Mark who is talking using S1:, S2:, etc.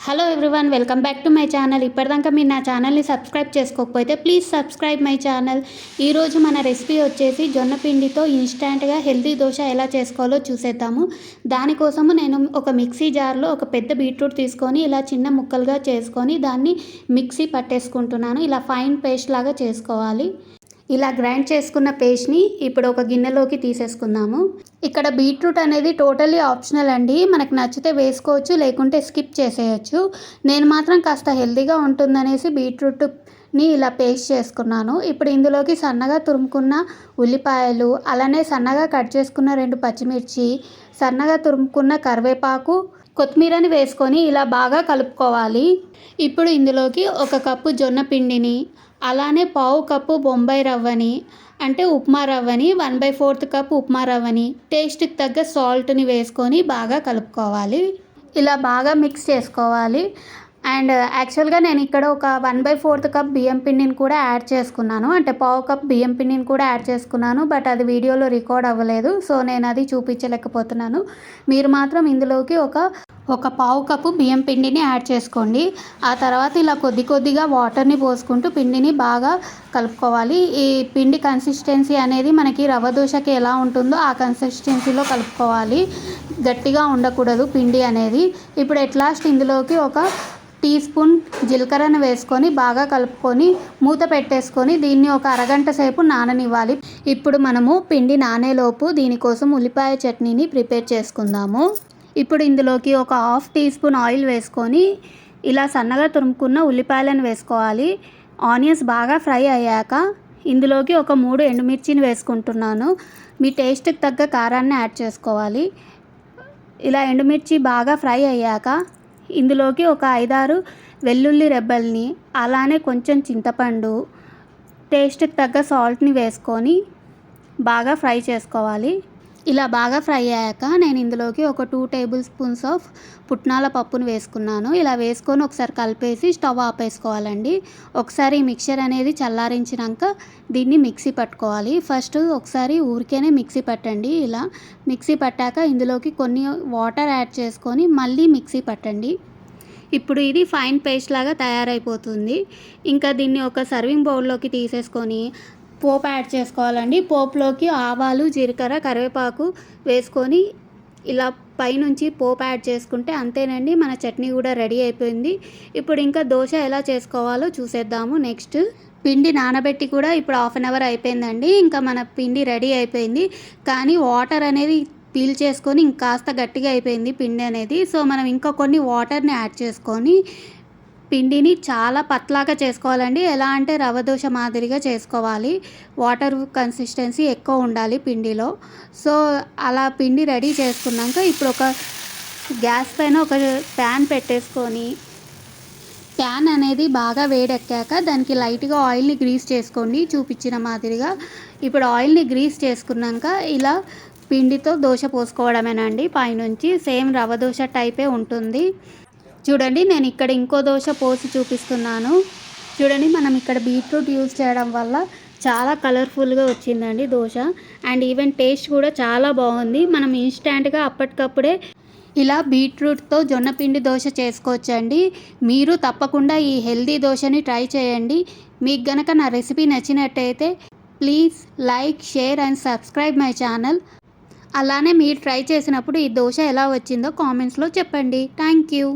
S1: Hello everyone, welcome back to my channel. ఇప్పటిదాకా మీరు నా ఛానల్ని సబ్స్క్రైబ్ చేసుకోకపోతే ప్లీజ్ సబ్స్క్రైబ్ మై ఛానల్. ఈరోజు మన రెసిపీ వచ్చేసి జొన్న పిండితో ఇన్స్టాంట్గా హెల్తీ దోశ ఎలా చేసుకోవాలో చూసేద్దాము. దానికోసము నేను ఒక మిక్సీ జార్లో ఒక పెద్ద బీట్రూట్ తీసుకొని ఇలా చిన్న ముక్కలుగా చేసుకొని దాన్ని మిక్సీ పట్టేసుకుంటున్నాను. ఇలా ఫైన్ పేస్ట్ లాగా చేసుకోవాలి. ఇలా గ్రైండ్ చేసుకున్న పేస్ట్ని ఇప్పుడు ఒక గిన్నెలోకి తీసేసుకుందాము. ఇక్కడ బీట్రూట్ అనేది టోటలీ ఆప్షనల్ అండి. మనకు నచ్చితే వేసుకోవచ్చు, లేకుంటే స్కిప్ చేసేయచ్చు. నేను మాత్రం కాస్త హెల్తీగా ఉంటుందనేసి బీట్రూట్ని ఇలా పేస్ట్ చేసుకున్నాను. ఇప్పుడు ఇందులోకి సన్నగా తురుముకున్న ఉల్లిపాయలు, అలానే సన్నగా కట్ చేసుకున్న 2 పచ్చిమిర్చి, సన్నగా తురుముకున్న కరివేపాకు, కొత్తిమీరని వేసుకొని ఇలా బాగా కలుపుకోవాలి. ఇప్పుడు ఇందులోకి 1 కప్పు జొన్న పిండిని, అలానే 1/2 కప్పు బొంబాయి రవ్వని, అంటే ఉప్మా రవ్వని, 1/4 కప్పు ఉప్మా రవ్వని, టేస్ట్కి తగ్గ సాల్ట్ని వేసుకొని బాగా కలుపుకోవాలి. ఇలా బాగా మిక్స్ చేసుకోవాలి. అండ్ యాక్చువల్గా నేను ఇక్కడ ఒక 1/4 కప్ బియ్యం పిండిని కూడా యాడ్ చేసుకున్నాను, అంటే 1/2 కప్ బియ్యం పిండిని కూడా యాడ్ చేసుకున్నాను. బట్ అది వీడియోలో రికార్డ్ అవ్వలేదు, సో నేను అది చూపించలేకపోతున్నాను. మీరు మాత్రం ఇందులోకి ఒక 1/2 కప్పు బియ్యం పిండిని యాడ్ చేసుకోండి. ఆ తర్వాత ఇలా కొద్దిగా వాటర్ని పోసుకుంటూ పిండిని బాగా కలుపుకోవాలి. ఈ పిండి కన్సిస్టెన్సీ అనేది మనకి రవ్వ దోశకి ఎలా ఉంటుందో ఆ కన్సిస్టెన్సీలో కలుపుకోవాలి. గట్టిగా ఉండకూడదు పిండి అనేది. ఇప్పుడు ఎట్ లాస్ట్ ఇందులోకి 1 టీ స్పూన్ జీలకర్రను వేసుకొని బాగా కలుపుకొని మూత పెట్టేసుకొని దీన్ని ఒక అరగంట సేపు నాననివ్వాలి. ఇప్పుడు మనము పిండి నానేలోపు దీనికోసం ఉల్లిపాయ చట్నీని ప్రిపేర్ చేసుకుందాము. ఇప్పుడు ఇందులోకి ఒక 1/2 టీ స్పూన్ ఆయిల్ వేసుకొని ఇలా సన్నగా తురుముకున్న ఉల్లిపాయలను వేసుకోవాలి. ఆనియన్స్ బాగా ఫ్రై అయ్యాక ఇందులోకి ఒక 3 ఎండుమిర్చిని వేసుకుంటున్నాను. మీ టేస్ట్కి తగ్గ కారాన్ని యాడ్ చేసుకోవాలి. ఇలా ఎండుమిర్చి బాగా ఫ్రై అయ్యాక ఇందులోకి ఒక 5-6 వెల్లుల్లి రెబ్బల్ని, అలానే కొంచెం చింతపండు, టేస్ట్కి తగ్గ సాల్ట్ని వేసుకొని బాగా ఫ్రై చేసుకోవాలి. ఇలా బాగా ఫ్రై అయ్యాక నేను ఇందులోకి ఒక 2 టేబుల్ స్పూన్స్ ఆఫ్ పుట్నాల పప్పును వేసుకున్నాను. ఇలా వేసుకొని ఒకసారి కలిపేసి స్టవ్ ఆపేసుకోవాలండి. ఒకసారి మిక్చర్ అనేది చల్లారించినాక దీన్ని మిక్సీ పట్టుకోవాలి. ఫస్ట్ ఒకసారి ఊరికేనే మిక్సీ పట్టండి. ఇలా మిక్సీ పట్టాక ఇందులోకి కొన్ని వాటర్ యాడ్ చేసుకొని మళ్ళీ మిక్సీ పట్టండి. ఇప్పుడు ఇది ఫైన్ పేస్ట్ లాగా తయారైపోతుంది. ఇంకా దీన్ని ఒక సర్వింగ్ బౌల్లోకి తీసేసుకొని పోపు యాడ్ చేసుకోవాలండి. పోపులోకి ఆవాలు, జీలకర్ర, కరివేపాకు వేసుకొని ఇలా పైనుంచి పోపు యాడ్ చేసుకుంటే అంతేనండి, మన చట్నీ కూడా రెడీ అయిపోయింది. ఇప్పుడు ఇంకా దోశ ఎలా చేసుకోవాలో చూసేద్దాము. నెక్స్ట్ పిండి నానబెట్టి కూడా ఇప్పుడు 1/2 అవర్ అయిపోయిందండి. ఇంకా మన పిండి రెడీ అయిపోయింది. కానీ వాటర్ అనేది పీల్ చేసుకొని ఇంకాస్త గట్టిగా అయిపోయింది పిండి అనేది. సో మనం ఇంకా కొన్ని వాటర్ని యాడ్ చేసుకొని పిండిని చాలా పతలాగా చేసుకోవాలండి. ఎలా అంటే రవ్వ దోశ మాదిరిగా చేసుకోవాలి. వాటర్ కన్సిస్టెన్సీ ఎక్కువ ఉండాలి పిండిలో. సో అలా పిండి రెడీ చేసుకున్నాక ఇప్పుడు ఒక గ్యాస్ పైన ఒక ప్యాన్ పెట్టేసుకొని ప్యాన్ అనేది బాగా వేడెక్కాక దానికి లైట్గా ఆయిల్ని గ్రీస్ చేసుకోండి చూపించిన మాదిరిగా. ఇప్పుడు ఆయిల్ని గ్రీస్ చేసుకున్నాక ఇలా పిండితో దోశ పోసుకోవడమేనండి. పైనుంచి సేమ్ రవ్వ దోశ టైపే ఉంటుంది. చూడండి, నేను ఇక్కడ ఇంకో దోశ పోసి చూపిస్తున్నాను. చూడండి, మనం ఇక్కడ బీట్రూట్ యూజ్ చేయడం వల్ల చాలా కలర్ఫుల్గా వచ్చిందండి దోశ. అండ్ ఈవెన్ టేస్ట్ కూడా చాలా బాగుంది. మనం ఇన్స్టాంట్గా అప్పటికప్పుడే ఇలా బీట్రూట్తో జొన్నపిండి దోశ చేసుకోవచ్చండి. మీరు తప్పకుండా ఈ హెల్దీ దోశని ట్రై చేయండి. మీకు గనక నా రెసిపీ నచ్చినట్టయితే please like, share and subscribe my channel. అలానే మీరు ట్రై చేసినప్పుడు ఈ దోశ ఎలా వచ్చిందో కామెంట్స్లో చెప్పండి. Thank you.